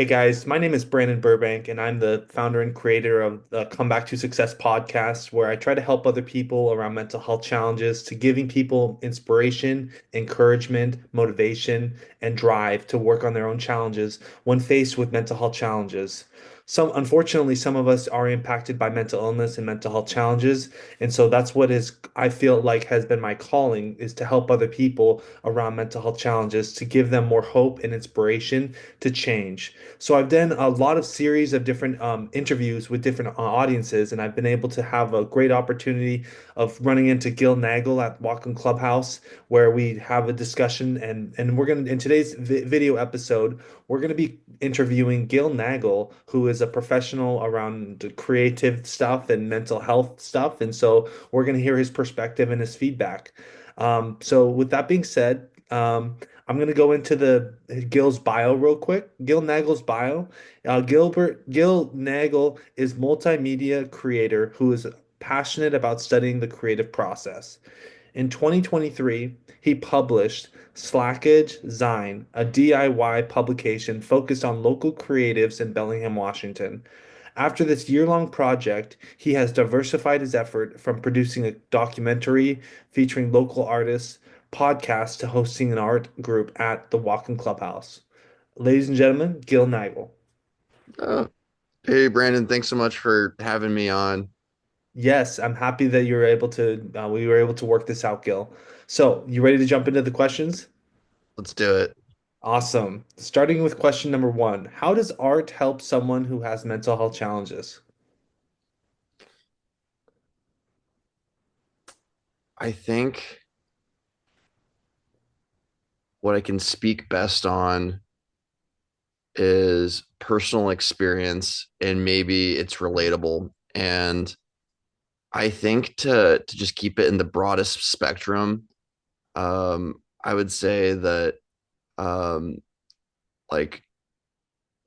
Hey guys, my name is Brandon Burbank, and I'm the founder and creator of the Come Back to Success podcast, where I try to help other people around mental health challenges to giving people inspiration, encouragement, motivation, and drive to work on their own challenges when faced with mental health challenges. Unfortunately, some of us are impacted by mental illness and mental health challenges, and so that's what I feel like has been my calling is to help other people around mental health challenges to give them more hope and inspiration to change. So I've done a lot of series of different interviews with different audiences, and I've been able to have a great opportunity of running into Gil Nagle at Whatcom Clubhouse, where we have a discussion. And we're gonna in today's video episode, we're gonna be interviewing Gil Nagle, who is a professional around creative stuff and mental health stuff, and so we're gonna hear his perspective and his feedback. So with that being said, I'm gonna go into the Gil's bio real quick. Gil Nagle's bio. Gil Nagle is multimedia creator who is passionate about studying the creative process. In 2023, he published Slackage Zine, a DIY publication focused on local creatives in Bellingham, Washington. After this year-long project, he has diversified his effort from producing a documentary featuring local artists, podcast to hosting an art group at the Whatcom Clubhouse. Ladies and gentlemen, Gil Nagle. Oh, hey Brandon, thanks so much for having me on. Yes, I'm happy that we were able to work this out, Gil. So, you ready to jump into the questions? Let's do it. Awesome. Starting with question number one. How does art help someone who has mental health challenges? I think what I can speak best on is personal experience and maybe it's relatable. And I think to just keep it in the broadest spectrum, I would say that um, like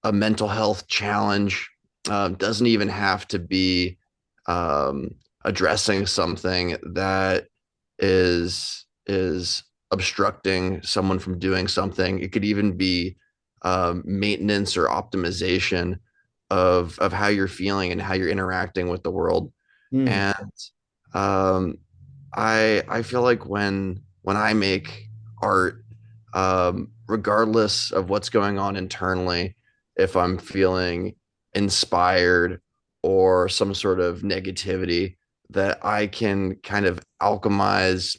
a mental health challenge doesn't even have to be um, addressing something that is obstructing someone from doing something. It could even be maintenance or optimization of how you're feeling and how you're interacting with the world. Hmm. And um, I feel like when I make art, regardless of what's going on internally, if I'm feeling inspired or some sort of negativity, that I can kind of alchemize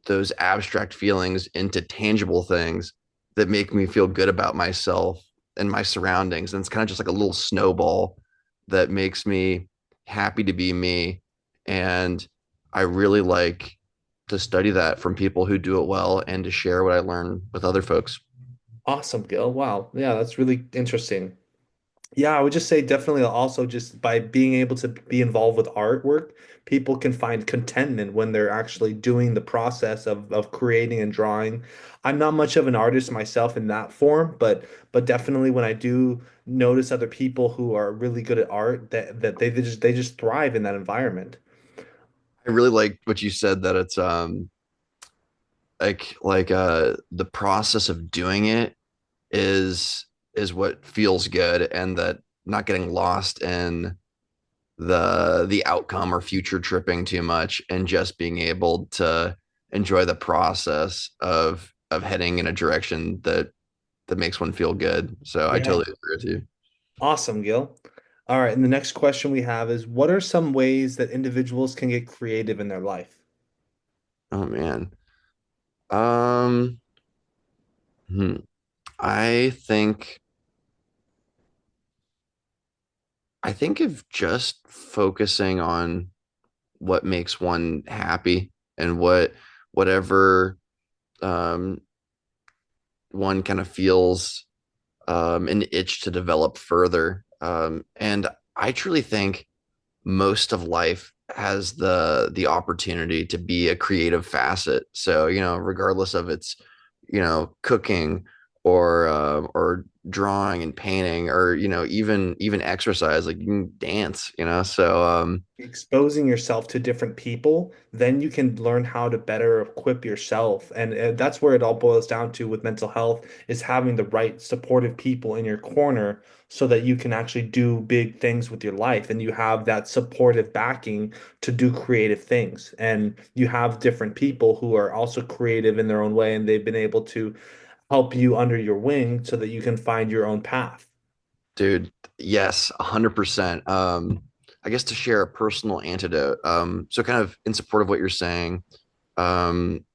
those abstract feelings into tangible things that make me feel good about myself and my surroundings. And it's kind of just like a little snowball that makes me happy to be me. And I really like to study that from people who do it well and to share what I learn with other folks. Awesome, Gil. Wow. Yeah, that's really interesting. Yeah, I would just say definitely also just by being able to be involved with artwork, people can find contentment when they're actually doing the process of creating and drawing. I'm not much of an artist myself in that form, but definitely when I do notice other people who are really good at art, that they just thrive in that environment. I really like what you said that it's the process of doing it is what feels good and that not getting lost in the outcome or future tripping too much and just being able to enjoy the process of heading in a direction that makes one feel good. So I Yeah. totally agree with you. Awesome, Gil. All right, and the next question we have is what are some ways that individuals can get creative in their life? Oh man. Um hmm. I think I think of just focusing on what makes one happy and whatever um one kind of feels an itch to develop further. And I truly think most of life has the opportunity to be a creative facet. So, regardless of its, cooking or drawing and painting, or even exercise, like you can dance, so Exposing yourself to different people, then you can learn how to better equip yourself. And that's where it all boils down to with mental health is having the right supportive people in your corner so that you can actually do big things with your life and you have that supportive backing to do creative things. And you have different people who are also creative in their own way and they've been able to help you under your wing so that you can find your own path. dude, yes, 100%. I guess to share a personal antidote, so kind of in support of what you're saying, um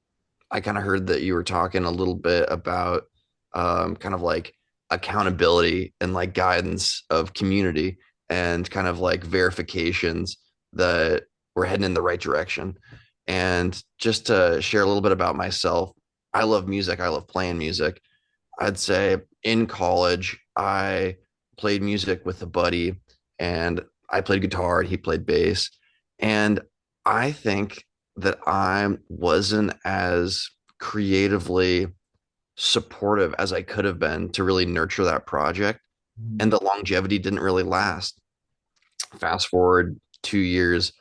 I kind of heard that you were talking a little bit about kind of like accountability and like guidance of community and kind of like verifications that we're heading in the right direction. And just to share a little bit about myself, I love music. I love playing music. I'd say in college, I played music with a buddy and I played guitar and he played bass. And I think that I wasn't as creatively supportive as I could have been to really nurture that project. And the longevity didn't really last. Fast forward 2 years,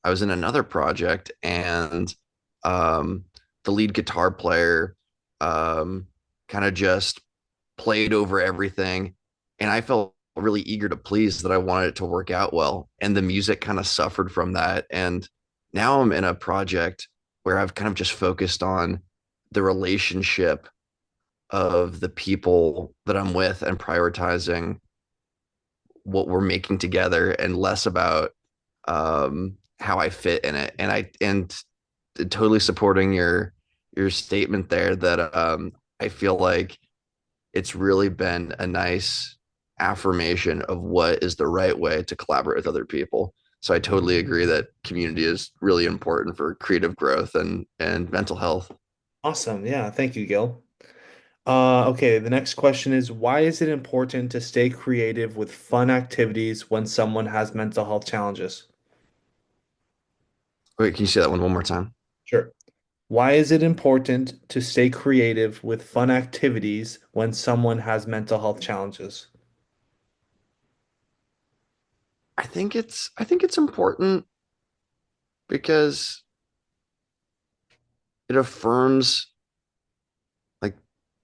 I was in another project and um, the lead guitar player kind of just played over everything. And I felt really eager to please that I wanted it to work out well. And the music kind of suffered from that. And now I'm in a project where I've kind of just focused on the relationship of the people that I'm with and prioritizing what we're making together and less about how I fit in it. And totally supporting your statement there that I feel like it's really been a nice affirmation of what is the right way to collaborate with other people. So I totally agree that community is really important for creative growth and mental health. Awesome. Yeah. Thank you, Gil. Okay, the next question is why is it important to stay creative with fun activities when someone has mental health challenges? Wait, can you say that one more time? Sure. Why is it important to stay creative with fun activities when someone has mental health challenges? I think it's important because it affirms like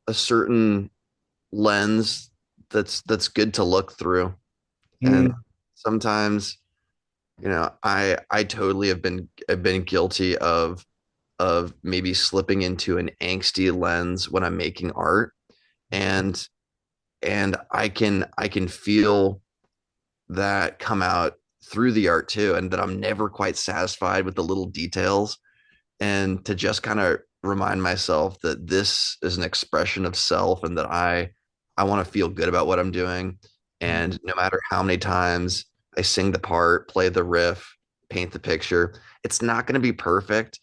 a certain lens that's good to look through. And Mm, sometimes, I totally have been guilty of maybe slipping into an angsty lens when I'm making art. And and I can feel that come out through the art too, and that I'm never quite satisfied with the little details, and to just kind of remind myself that this is an expression of self and that I want to feel good about what I'm doing. And no matter how many times I sing the part, play the riff, paint the picture, it's not going to be perfect,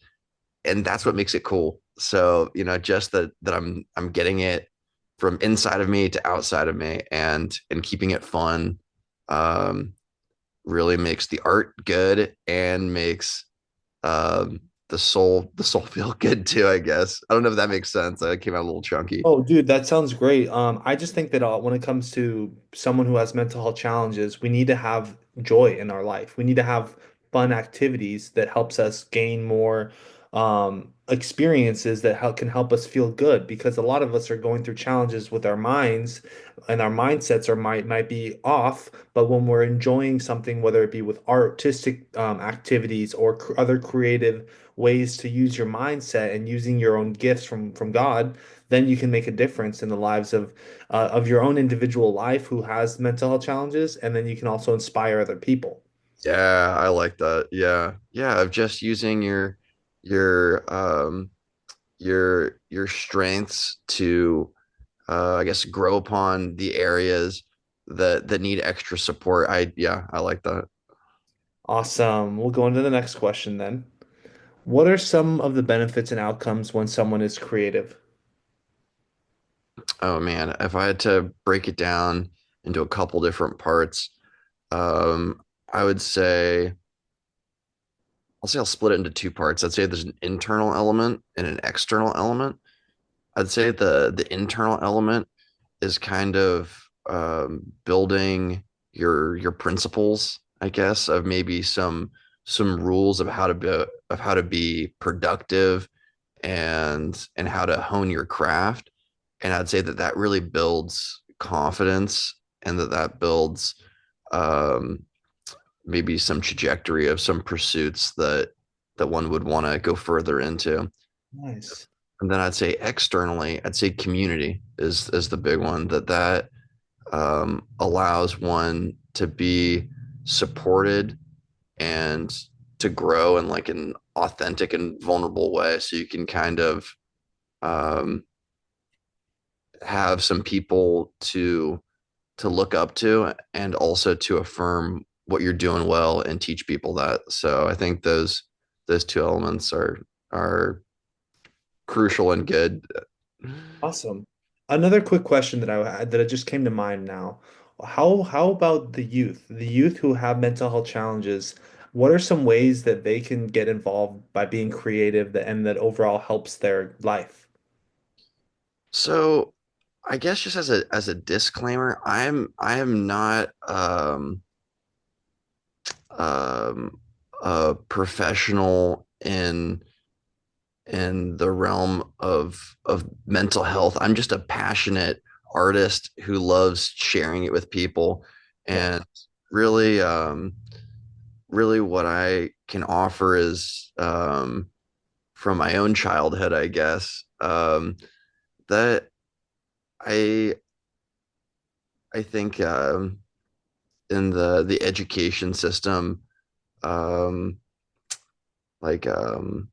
and that's what makes it cool. So, just that I'm getting it from inside of me to outside of me, and keeping it fun um really makes the art good and makes the soul feel good too, I guess. I don't know if that makes sense. I came out a little chunky. Oh, dude, that sounds great. I just think that when it comes to someone who has mental health challenges, we need to have joy in our life. We need to have fun activities that helps us gain more experiences that can help us feel good. Because a lot of us are going through challenges with our minds, and our mindsets are might be off. But when we're enjoying something, whether it be with artistic activities or other creative ways to use your mindset and using your own gifts from God, then you can make a difference in the lives of your own individual life who has mental health challenges, and then you can also inspire other people. Yeah, I like that. Yeah. Yeah, of just using your your strengths to I guess grow upon the areas that need extra support. I like that. Awesome. We'll go into the next question then. What are some of the benefits and outcomes when someone is creative? Oh man, if I had to break it down into a couple different parts, um, I would say I'll split it into two parts. I'd say there's an internal element and an external element. I'd say the internal element is kind of building your principles, I guess, of maybe some rules of how to be productive and how to hone your craft. And I'd say that that really builds confidence and that builds um, maybe some trajectory of some pursuits that one would want to go further into. Nice. And then I'd say externally, I'd say community is the big one that allows one to be supported and to grow in like an authentic and vulnerable way. So you can kind of um, have some people to look up to and also to affirm what you're doing well and teach people that. So I think those two elements are crucial and good. Awesome. Another quick question that I had that it just came to mind now. How about the youth? The youth who have mental health challenges, what are some ways that they can get involved by being creative and that overall helps their life? So I guess just as a disclaimer, I am not a professional in the realm of mental health. I'm just a passionate artist who loves sharing it with people. Yeah. And really, really what I can offer is from my own childhood, I guess, that I I think in the education system, um, like the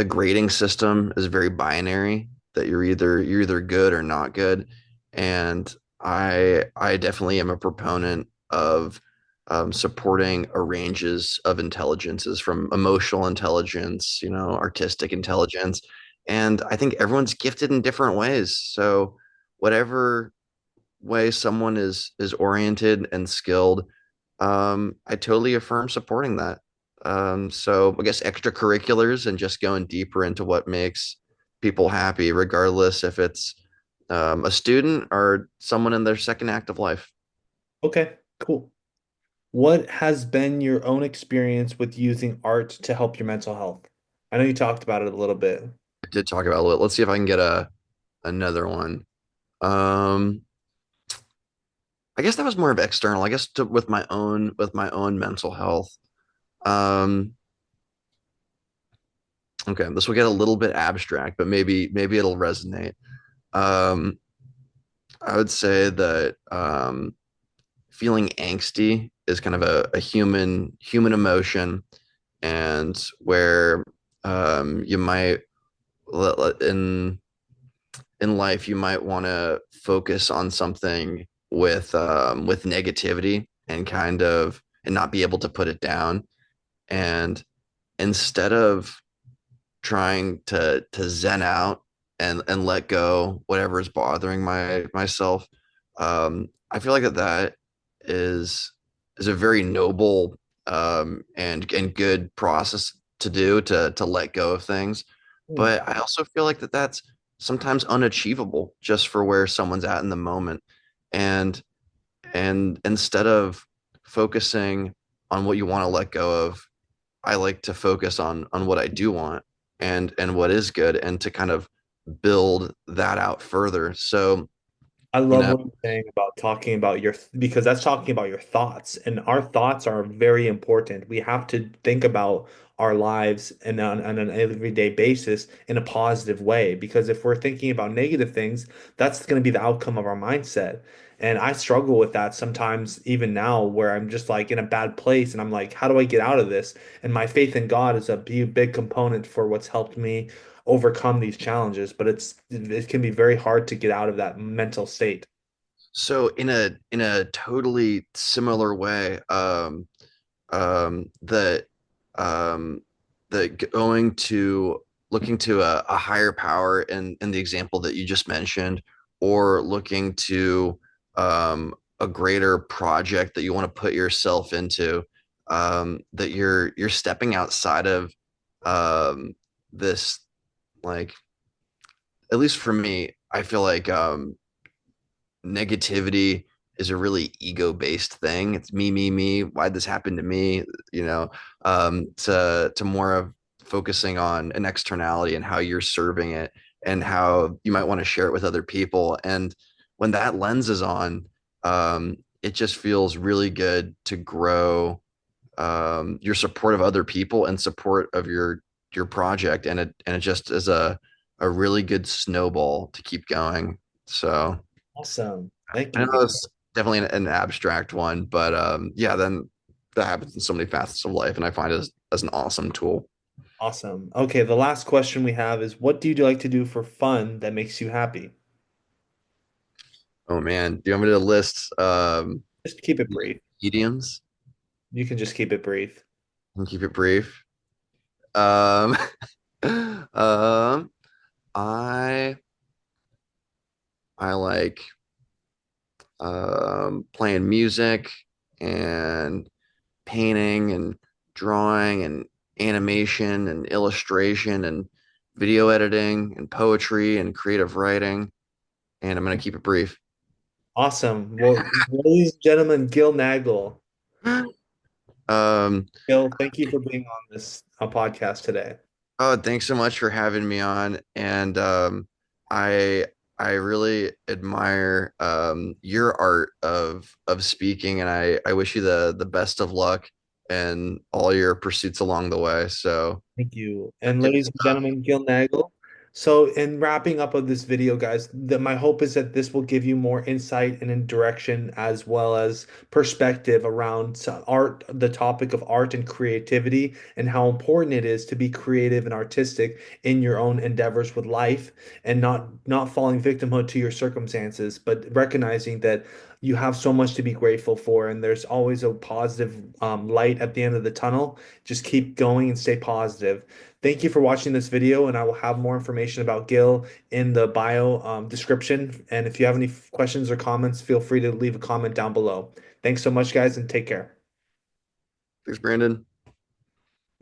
grading system is very binary, that you're either good or not good. And I definitely am a proponent of supporting a ranges of intelligences, from emotional intelligence, artistic intelligence. And I think everyone's gifted in different ways. So whatever way someone is oriented and skilled, I totally affirm supporting that. So I guess extracurriculars and just going deeper into what makes people happy, regardless if it's a student or someone in their second act of life. Okay, cool. What has been your own experience with using art to help your mental health? I know you talked about it a little bit. I did talk about it. Let's see if I can get a another one. Um, I guess that was more of external. I guess with my own mental health. Um, okay, this will get a little bit abstract, but maybe it'll resonate. Um, I would say that feeling angsty is kind of a human emotion, and where you might in life you might want to focus on something with negativity and kind of and not be able to put it down, and instead of trying to zen out and let go whatever is bothering myself. I feel like that is a very noble and good process to do, to let go of things. Hmm. But I also feel like that's sometimes unachievable just for where someone's at in the moment. And and instead of focusing on what you want to let go of, I like to focus on what I do want and what is good, and to kind of build that out further. So, I you love know, what you're saying about talking about because that's talking about your thoughts, and our thoughts are very important. We have to think about our lives and on an everyday basis in a positive way, because if we're thinking about negative things, that's going to be the outcome of our mindset. And I struggle with that sometimes, even now, where I'm just like in a bad place and I'm like, how do I get out of this? And my faith in God is a big component for what's helped me overcome these challenges, but it can be very hard to get out of that mental state. so in a totally similar way, that um that going to looking to a higher power in the example that you just mentioned, or looking to a greater project that you want to put yourself into, that you're stepping outside of this, like, at least for me, I feel like negativity is a really ego-based thing. It's me. Why'd this happen to me? You know, to more of focusing on an externality and how you're serving it and how you might want to share it with other people. And when that lens is on, it just feels really good to grow your support of other people and support of your project. And it just is a really good snowball to keep going. So Awesome. Thank I you. know it's definitely an abstract one, but yeah, then that happens in so many facets of life, and I find it as an awesome tool. Awesome. Okay, the last question we have is what do you like to do for fun that makes you happy? Oh man, do you want me to list Just keep it brief. mediums You can just keep it brief. and keep it brief? Um, um, I I like playing music and painting and drawing and animation and illustration and video editing and poetry and creative writing. And I'm going to keep it brief. Awesome. Well, ladies and gentlemen, Gil Nagle. Um, Gil, thank you for being on this podcast today. oh, thanks so much for having me on. And I I really admire your art of speaking, and I wish you the best of luck and all your pursuits along the way. So Thank you. And good ladies and stuff. gentlemen, Gil Nagle. So, in wrapping up of this video, guys, my hope is that this will give you more insight and in direction as well as perspective around art, the topic of art and creativity, and how important it is to be creative and artistic in your own endeavors with life and not falling victimhood to your circumstances, but recognizing that you have so much to be grateful for, and there's always a positive light at the end of the tunnel. Just keep going and stay positive. Thank you for watching this video, and I will have more information about Gil in the bio description. And if you have any questions or comments, feel free to leave a comment down below. Thanks so much, guys, and take care. Thanks, Brandon.